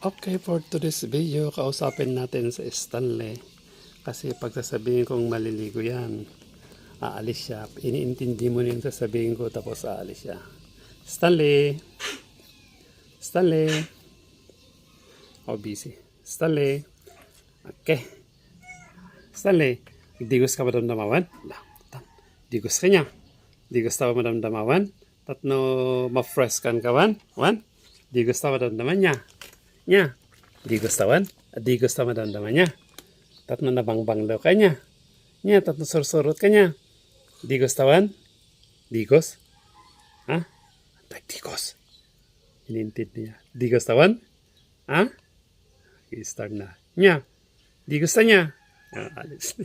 Okay, for today's video, kausapin natin sa Stanley. Kasi pag sasabihin kong maliligo yan, aalis siya. Iniintindi mo na yung sasabihin ko, tapos aalis siya. Stanley! Stanley! Oh, busy. Stanley! Okay. Stanley, digos ka madamdamawan? Digos ka niya. Digos ka madamdamawan? Tatno ma-fresh kan kawan? Wan? Digos ka madamdaman niya. Nya, di gustawan, di gusto madamdaman niya. Tatno nabangbanglo ka niya. Nya, tatno sursurot ka niya. Di gustawan? Digos? Ha? Digos. Inintid niya. Di gustawan? Ha? I-start na. Nya, di gusto niya. Alis.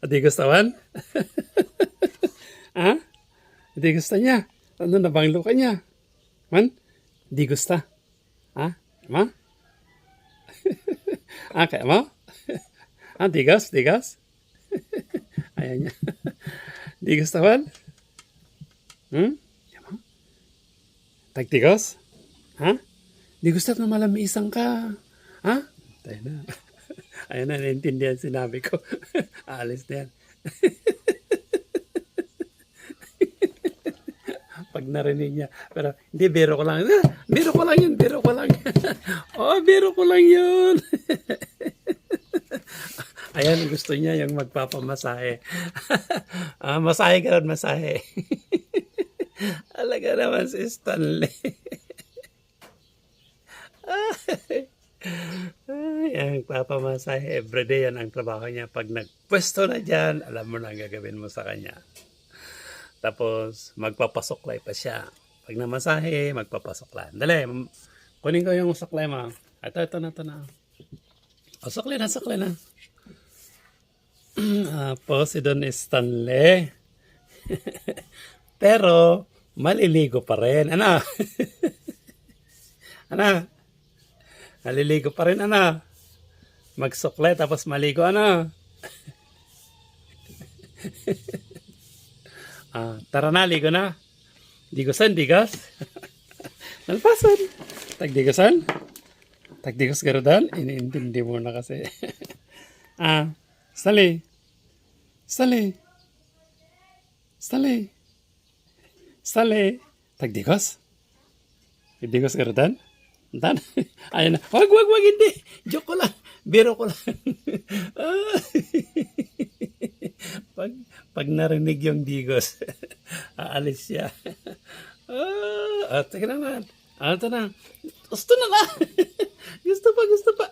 Di gustawan? Ha? Di gusto niya. Tatno nabanglo ka niya. Man? Di gusta. Ha? Ma? Kaya mo? Tigas? Tigas? Ayan niya. Tigas tawan? Kaya mo? Tagtigas? Ha? Di gusto na malamiisang ka. Ha? Tayo na. Ayan na, naintindihan sinabi ko. Aalis na yan. Pag narinig niya. Pero hindi, biro ko lang. Biro ko lang yun, biro ko lang. Oh, biro ko lang yun. Ayan, gusto niya yung magpapamasahe. Masahe ka rin, masahe. Alaga naman si Stanley. Ay, magpapamasahe. Everyday yan ang trabaho niya. Pag nagpwesto na dyan, alam mo na ang gagawin mo sa kanya. Tapos, magpapasuklay pa siya. Pag namasahe, magpapasuklay. Dali, kunin ko yung suklay mo. Ito na. O, suklay na. Po, si Don Stanley. Pero, maliligo pa rin. Ano? Ano? Maliligo pa rin, ano? Magsuklay, tapos maligo, ano? Tara na, ligo na. Digosan, digas. Nalpasan. Tagdigosan. Tagdigos garudan. Iniintindi mo na kasi. Stanley. Tagdigos. Tagdigos garudan. Tan. Ayun na. Wag, hindi. Joke ko lang. Biro ko lang. Pag narinig yung digos, aalis siya. Tingnan naman. Ito na. Gusto na. Gusto pa.